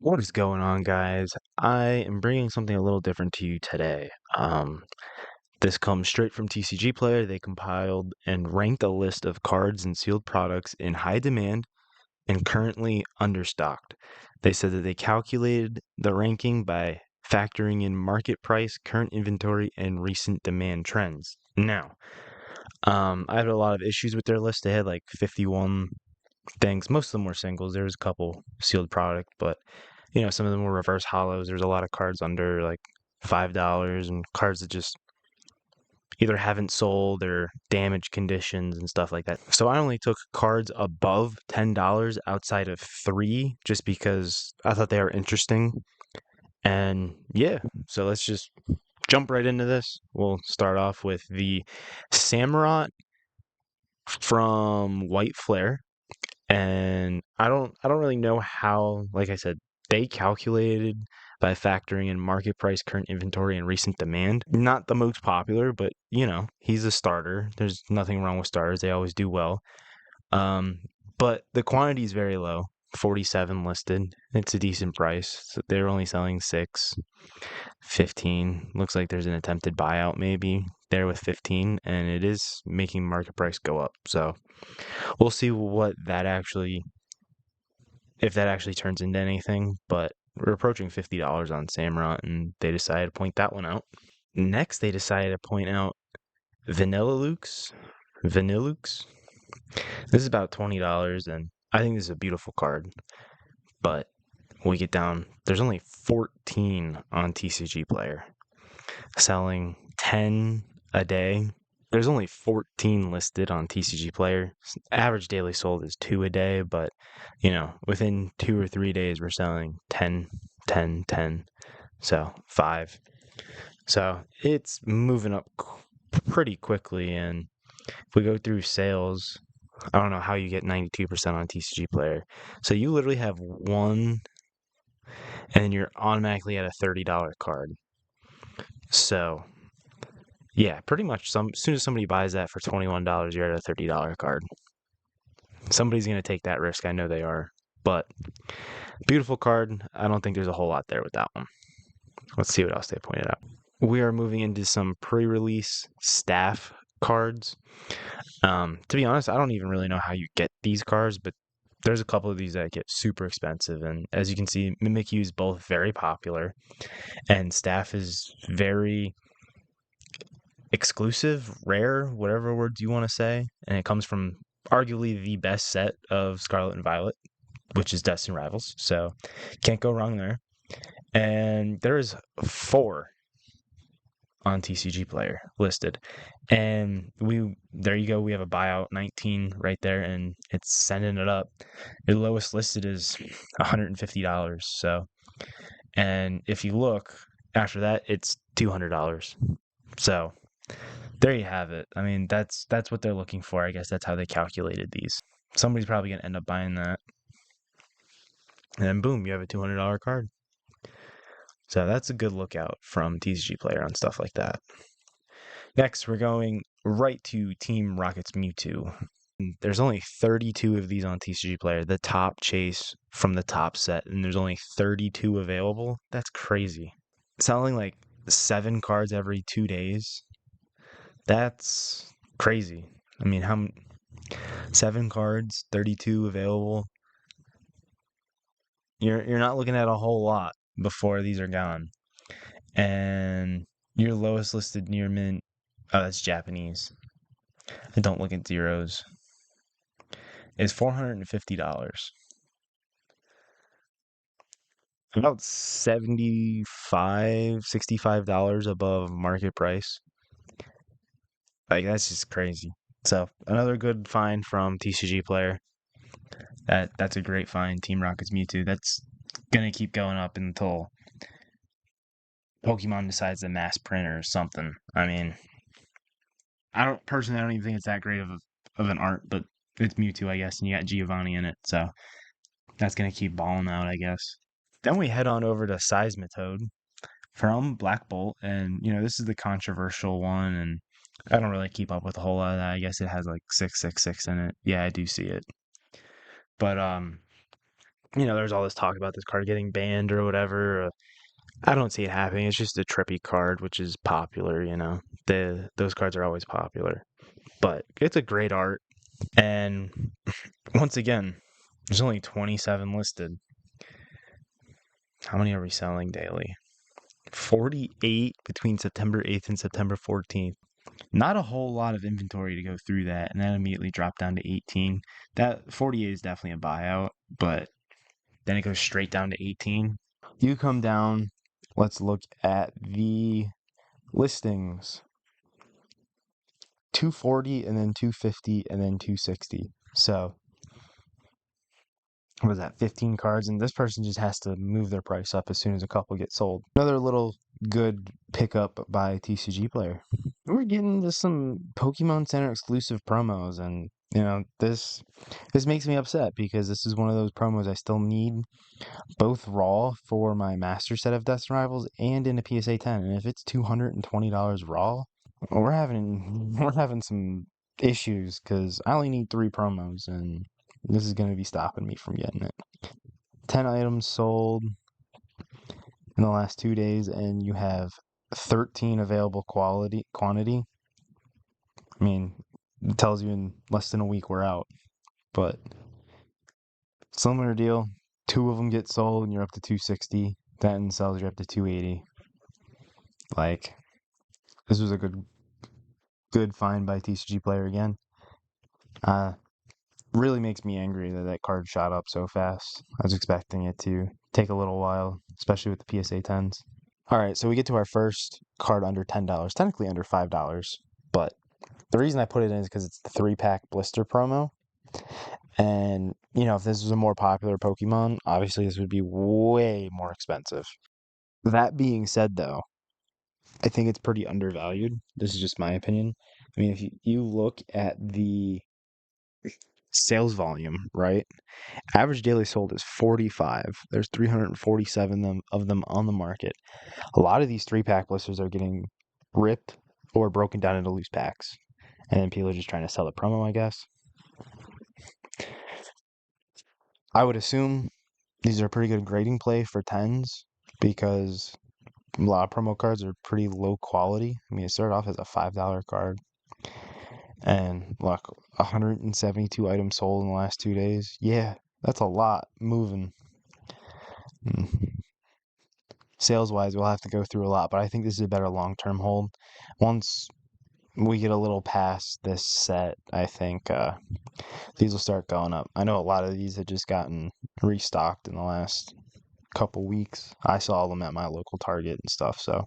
What is going on, guys? I am bringing something a little different to you today. This comes straight from TCGplayer. They compiled and ranked a list of cards and sealed products in high demand and currently understocked. They said that they calculated the ranking by factoring in market price, current inventory, and recent demand trends. Now, I had a lot of issues with their list. They had like 51 things. Most of them were singles. There was a couple sealed product, but some of them were reverse hollows. There's a lot of cards under like $5 and cards that just either haven't sold or damaged conditions and stuff like that. So I only took cards above $10 outside of three just because I thought they were interesting. And yeah, so let's just jump right into this. We'll start off with the Samurott from White Flare. And I don't really know how, like I said, they calculated by factoring in market price, current inventory, and recent demand. Not the most popular, but he's a starter. There's nothing wrong with starters. They always do well. Um, but the quantity is very low. 47 listed. It's a decent price. So they're only selling 6. 15. Looks like there's an attempted buyout maybe there with 15, and it is making market price go up. So we'll see if that actually turns into anything, but we're approaching $50 on Samurott, and they decided to point that one out. Next, they decided to point out Vanillux. Vanillux. This is about $20, and I think this is a beautiful card, but when we get down, there's only 14 on TCGplayer, selling 10 a day. There's only 14 listed on TCGplayer. Average daily sold is 2 a day, but within 2 or 3 days, we're selling 10, 10, 10. So 5. So it's moving up pretty quickly. And if we go through sales, I don't know how you get 92% on TCGplayer. So you literally have one, and you're automatically at a $30 card. So yeah, pretty much as soon as somebody buys that for $21, you're at a $30 card. Somebody's going to take that risk. I know they are. But beautiful card. I don't think there's a whole lot there with that one. Let's see what else they pointed out. We are moving into some pre-release staff cards. To be honest, I don't even really know how you get these cards, but there's a couple of these that get super expensive. And as you can see, Mimikyu is both very popular, and staff is very exclusive, rare, whatever words you want to say, and it comes from arguably the best set of Scarlet and Violet, which is Destiny Rivals. So can't go wrong there. And there is 4 on TCGplayer listed, and there you go. We have a buyout 19 right there, and it's sending it up. The lowest listed is $150. So, and if you look after that, it's $200. So there you have it. I mean, that's what they're looking for. I guess that's how they calculated these. Somebody's probably going to end up buying that. And then boom, you have a $200 card. So that's a good lookout from TCGplayer on stuff like that. Next, we're going right to Team Rocket's Mewtwo. There's only 32 of these on TCGplayer. The top chase from the top set, and there's only 32 available. That's crazy. Selling like 7 cards every 2 days. That's crazy. I mean, 7 cards, 32 available. You're not looking at a whole lot before these are gone. And your lowest listed near mint, oh, that's Japanese. I don't look at zeros. Is $450. About $65 above market price. Like, that's just crazy. So another good find from TCGplayer. That's a great find. Team Rocket's Mewtwo. That's gonna keep going up until Pokemon decides to mass print or something. I mean, I don't even think it's that great of an art, but it's Mewtwo, I guess, and you got Giovanni in it, so that's gonna keep balling out, I guess. Then we head on over to Seismitoad from Black Bolt, and this is the controversial one, and I don't really keep up with a whole lot of that. I guess it has like 666 in it. Yeah, I do see it. But there's all this talk about this card getting banned or whatever. I don't see it happening. It's just a trippy card, which is popular. Those cards are always popular. But it's a great art. And once again, there's only 27 listed. How many are we selling daily? 48 between September 8th and September 14th. Not a whole lot of inventory to go through that, and then immediately drop down to 18. That 48 is definitely a buyout, but then it goes straight down to 18. You come down, let's look at the listings. 240 and then 250 and then 260. So what was that, 15 cards? And this person just has to move their price up as soon as a couple get sold. Another little good pickup by TCGplayer. We're getting to some Pokemon Center exclusive promos, and this makes me upset because this is one of those promos I still need, both raw for my master set of Death's Rivals and in a PSA 10. And if it's $220 raw, we're having some issues because I only need 3 promos, and this is going to be stopping me from getting it. 10 items sold in the last 2 days, and you have 13 available quantity. I mean, it tells you in less than a week we're out. But similar deal. 2 of them get sold, and you're up to 260. Then sells you up to 280. Like, this was a good find by TCGplayer again. Really makes me angry that card shot up so fast. I was expecting it to take a little while, especially with the PSA 10s. All right, so we get to our first card under $10, technically under $5, but the reason I put it in is because it's the 3-pack blister promo. And, if this was a more popular Pokemon, obviously this would be way more expensive. That being said, though, I think it's pretty undervalued. This is just my opinion. I mean, if you look at the sales volume, right? Average daily sold is 45. There's 347 of them on the market. A lot of these 3-pack blisters are getting ripped or broken down into loose packs. And then people are just trying to sell the promo, I guess. I would assume these are pretty good grading play for 10s because a lot of promo cards are pretty low quality. I mean, it started off as a $5 card. And look, 172 items sold in the last 2 days. Yeah, that's a lot moving. Sales wise, we'll have to go through a lot, but I think this is a better long term hold. Once we get a little past this set, I think these will start going up. I know a lot of these have just gotten restocked in the last couple weeks. I saw them at my local Target and stuff. So,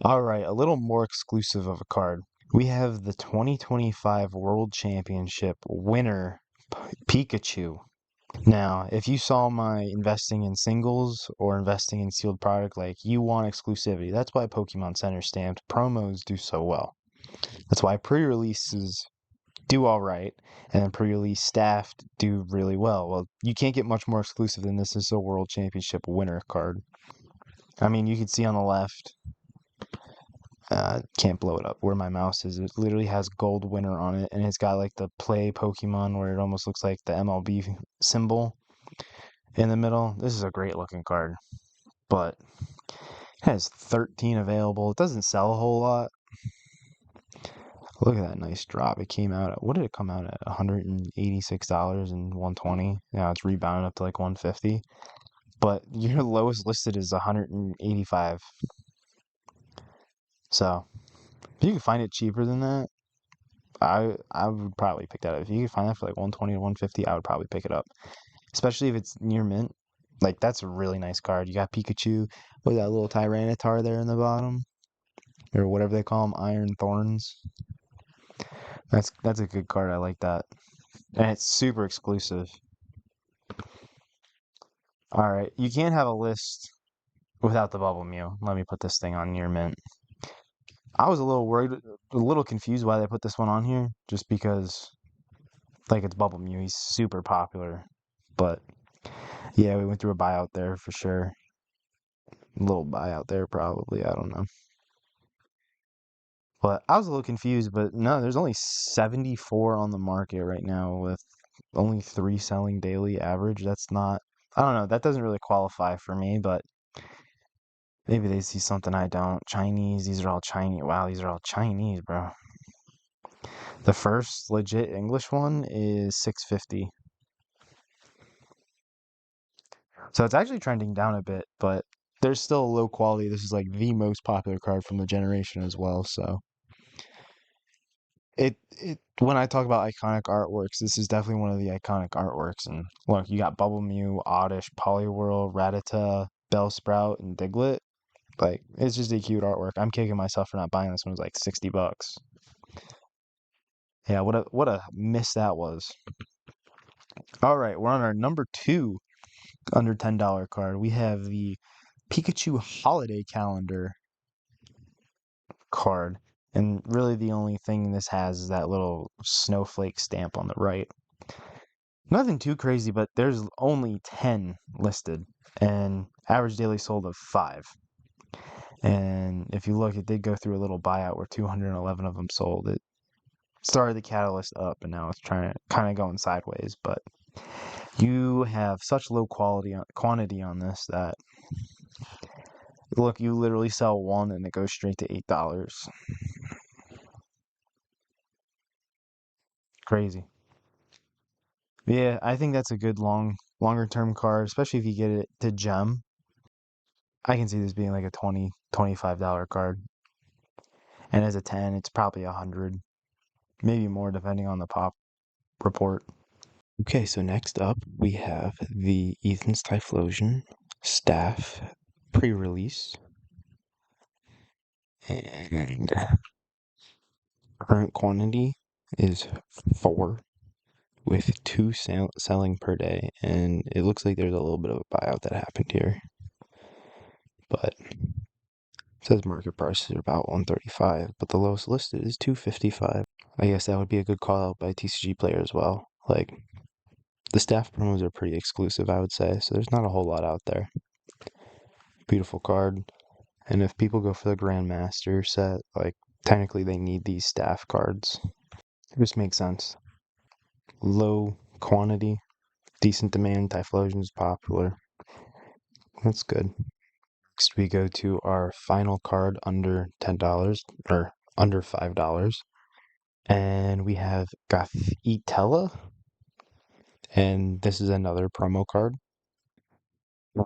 all right, a little more exclusive of a card. We have the 2025 World Championship winner, Pikachu. Now, if you saw my investing in singles or investing in sealed product, like, you want exclusivity. That's why Pokemon Center stamped promos do so well. That's why pre-releases do all right, and then pre-release staffed do really well. Well, you can't get much more exclusive than this. This is a World Championship winner card. I mean, you can see on the left, can't blow it up where my mouse is. It literally has gold winner on it, and it's got like the play Pokemon where it almost looks like the MLB symbol in the middle. This is a great looking card, but it has 13 available. It doesn't sell a whole lot. Look at that nice drop. It came out at, what did it come out at? $186 and 120. Now it's rebounded up to like 150. But your lowest listed is 185. So if you can find it cheaper than that, I would probably pick that up. If you could find that for like 120 to 150, I would probably pick it up. Especially if it's near mint. Like, that's a really nice card. You got Pikachu with that little Tyranitar there in the bottom. Or whatever they call them, Iron Thorns. That's a good card. I like that. And it's super exclusive. Alright, you can't have a list without the Bubble Mew. Let me put this thing on near mint. I was a little worried, a little confused why they put this one on here, just because, like, it's Bubble Mew. He's super popular. But, yeah, we went through a buyout there for sure. A little buyout there, probably. I don't know. But I was a little confused, but no, there's only 74 on the market right now with only 3 selling daily average. That's not I don't know. That doesn't really qualify for me, but maybe they see something I don't. Chinese. These are all Chinese. Wow, these are all Chinese, bro. The first legit English one is 650. So it's actually trending down a bit, but there's still low quality. This is like the most popular card from the generation as well. So it when I talk about iconic artworks, this is definitely one of the iconic artworks. And look, you got Bubble Mew, Oddish, Poliwhirl, Rattata, Bellsprout, and Diglett. Like it's just a cute artwork. I'm kicking myself for not buying this one. It was like $60. Yeah, what a miss that was. All right, we're on our number two under $10 card. We have the Pikachu Holiday Calendar card. And really the only thing this has is that little snowflake stamp on the right. Nothing too crazy, but there's only 10 listed and average daily sold of 5. And if you look, it did go through a little buyout where 211 of them sold. It started the catalyst up and now it's trying to kind of going sideways, but you have such low quantity on this that look, you literally sell one and it goes straight to $8. Crazy. Yeah, I think that's a good longer term card, especially if you get it to gem. I can see this being like a $20, $25 card. And as a 10, it's probably 100, maybe more depending on the pop report. Okay, so next up we have the Ethan's Typhlosion staff pre-release. And current quantity is 4 with 2 selling per day, and it looks like there's a little bit of a buyout that happened here. But it says market price is about 135, but the lowest listed is 255. I guess that would be a good call out by TCGplayer as well. Like the staff promos are pretty exclusive, I would say, so there's not a whole lot out there. Beautiful card. And if people go for the Grandmaster set, like technically they need these staff cards. It just makes sense. Low quantity, decent demand, Typhlosion is popular. That's good. Next we go to our final card under $10 or under $5. And we have Gothitella. And this is another promo card.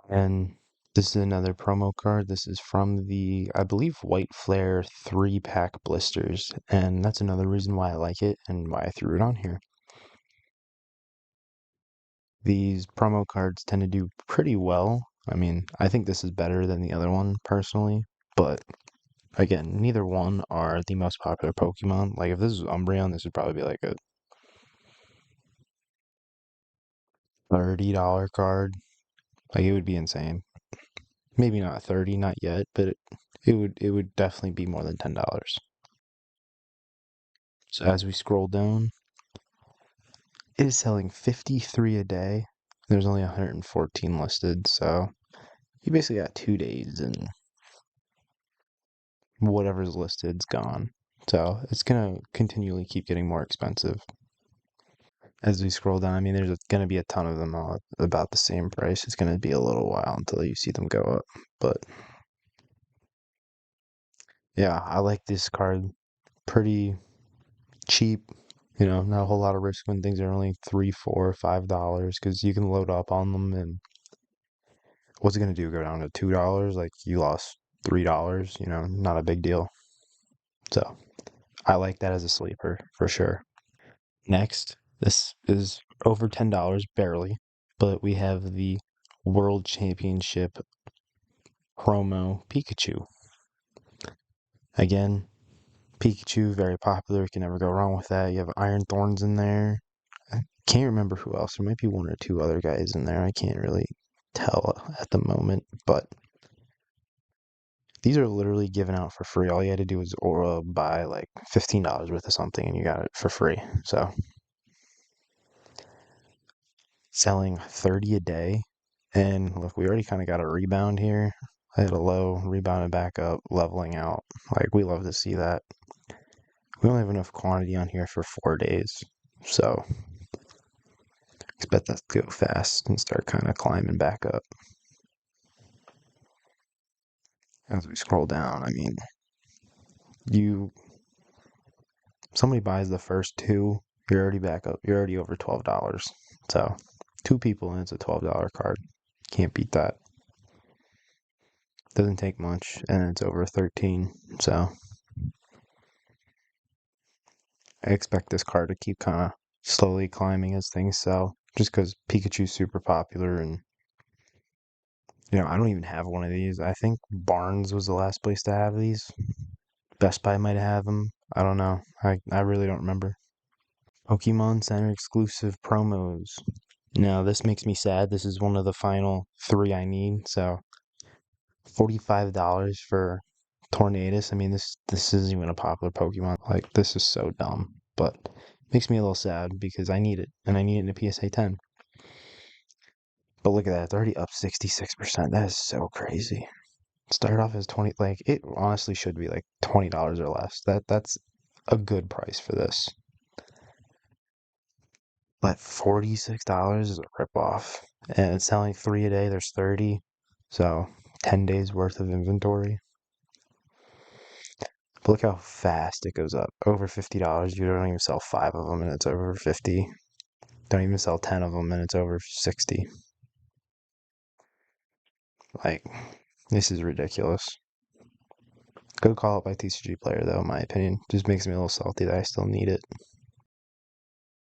And this is another promo card. This is from the, I believe, White Flare 3-pack blisters. And that's another reason why I like it and why I threw it on here. These promo cards tend to do pretty well. I mean, I think this is better than the other one personally, but again, neither one are the most popular Pokemon. Like if this was Umbreon, this would probably be like a $30 card. Like it would be insane. Maybe not 30, not yet, but it would definitely be more than $10. So as we scroll down, it is selling 53 a day. There's only 114 listed, so you basically got 2 days and whatever's listed's gone. So it's gonna continually keep getting more expensive. As we scroll down, I mean, there's gonna be a ton of them all about the same price. It's gonna be a little while until you see them go up, but yeah, I like this card. Pretty cheap, not a whole lot of risk when things are only $3, $4, $5 because you can load up on them. And what's it gonna do? Go down to $2? Like you lost $3, not a big deal. So I like that as a sleeper for sure. Next, this is over $10 barely, but we have the World Championship promo Pikachu. Again, Pikachu, very popular. You can never go wrong with that. You have Iron Thorns in there. I can't remember who else. There might be 1 or 2 other guys in there. I can't really tell at the moment, but these are literally given out for free. All you had to do was buy like $15 worth of something and you got it for free. So selling 30 a day. And look, we already kind of got a rebound here. I had a low, rebounded back up, leveling out. Like, we love to see that. We only have enough quantity on here for 4 days. So, Expect that to go fast and start kind of climbing back up. As we scroll down, I mean, somebody buys the first two, you're already back up. You're already over $12. So, two people and it's a $12 card. Can't beat that. Doesn't take much and it's over 13. So, I expect this card to keep kind of slowly climbing as things sell. Just because Pikachu's super popular and I don't even have one of these. I think Barnes was the last place to have these. Best Buy might have them. I don't know. I really don't remember. Pokemon Center exclusive promos. Now, this makes me sad. This is one of the final three I need. So, $45 for Tornadus. I mean, this isn't even a popular Pokemon. Like, this is so dumb. But makes me a little sad because I need it. And I need it in a PSA 10. But look at that. It's already up 66%. That is so crazy. Started off as 20, like it honestly should be like $20 or less. That's a good price for this. But $46 is a ripoff. And it's selling 3 a day, there's 30. So 10 days worth of inventory. But look how fast it goes up. Over $50. You don't even sell 5 of them and it's over 50. Don't even sell 10 of them and it's over 60. Like, this is ridiculous. Good call up by TCGplayer though, in my opinion. Just makes me a little salty that I still need it.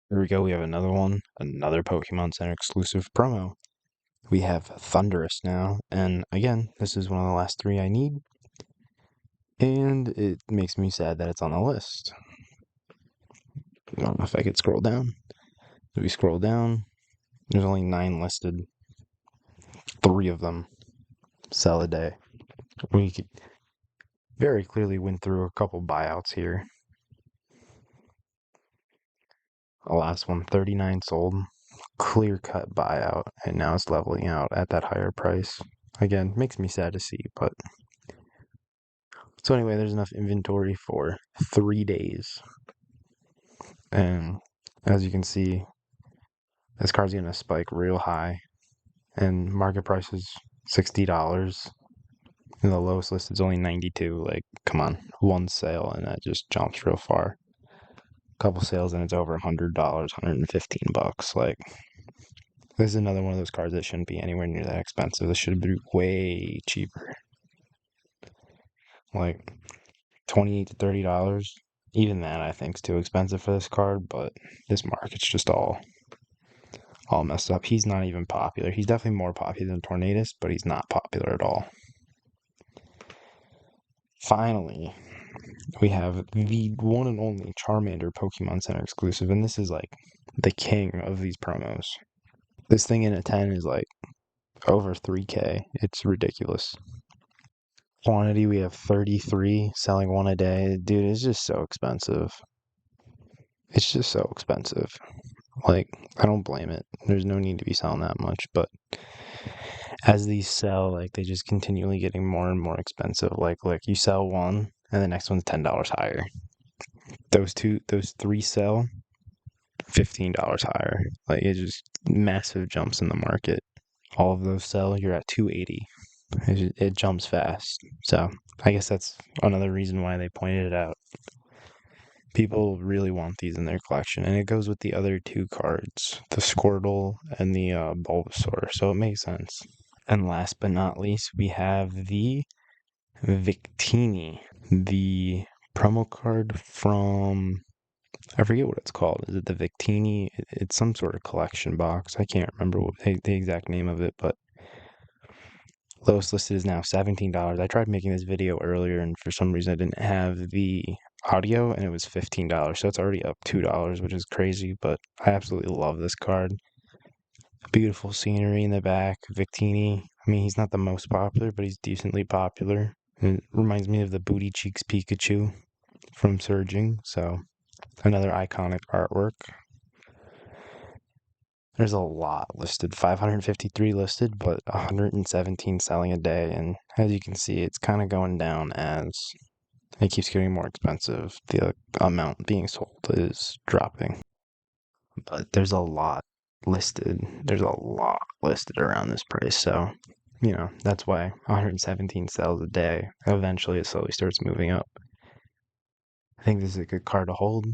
Here we go, we have another one. Another Pokemon Center exclusive promo. We have Thundurus now, and again, this is one of the last 3 I need. And it makes me sad that it's on the list. I don't know if I could scroll down. If we scroll down, there's only 9 listed. 3 of them sell a day. We could very clearly went through a couple buyouts here. The last one, 39 sold. Clear-cut buyout, and now it's leveling out at that higher price. Again, makes me sad to see, but... So anyway, there's enough inventory for 3 days. And as you can see, this card's going to spike real high. And market price is $60. And the lowest list is only 92. Like, come on, one sale and that just jumps real far. Couple sales and it's over $100, $115. Like, this is another one of those cards that shouldn't be anywhere near that expensive. This should be way cheaper. Like $28 to $30. Even that I think is too expensive for this card, but this market's just all messed up. He's not even popular. He's definitely more popular than Tornadus, but he's not popular at all. Finally, we have the one and only Charmander Pokemon Center exclusive, and this is like the king of these promos. This thing in a 10 is like over 3K. It's ridiculous. Quantity, we have 33, selling 1 a day. Dude, it's just so expensive. It's just so expensive. Like, I don't blame it. There's no need to be selling that much, but as these sell, like, they just continually getting more and more expensive. Like, you sell one, and the next one's $10 higher. Those 3 sell, $15 higher. Like, it's just massive jumps in the market. All of those sell, you're at $280. It jumps fast. So I guess that's another reason why they pointed it out. People really want these in their collection, and it goes with the other 2 cards, the Squirtle and the Bulbasaur, so it makes sense. And last but not least, we have the Victini, the promo card from, I forget what it's called. Is it the Victini? It's some sort of collection box. I can't remember the exact name of it, but lowest listed is now $17. I tried making this video earlier, and for some reason I didn't have the audio, and it was $15. So it's already up $2, which is crazy, but I absolutely love this card. Beautiful scenery in the back. Victini. I mean, he's not the most popular, but he's decently popular. It reminds me of the Booty Cheeks Pikachu from Surging. So another iconic artwork. There's a lot listed, 553 listed, but 117 selling a day. And as you can see, it's kind of going down as it keeps getting more expensive. The amount being sold is dropping. But there's a lot listed. There's a lot listed around this price, so, you know, that's why 117 sells a day. Eventually, it slowly starts moving up. I think this is a good card to hold.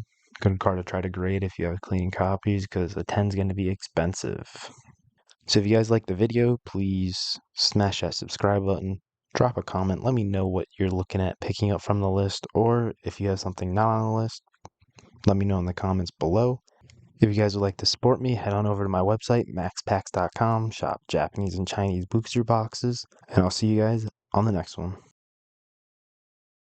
Good card to try to grade if you have clean copies, because a 10's going to be expensive. So if you guys like the video, please smash that subscribe button. Drop a comment. Let me know what you're looking at picking up from the list, or if you have something not on the list, let me know in the comments below. If you guys would like to support me, head on over to my website, maxpacks.com, shop Japanese and Chinese booster boxes, and I'll see you guys on the next one.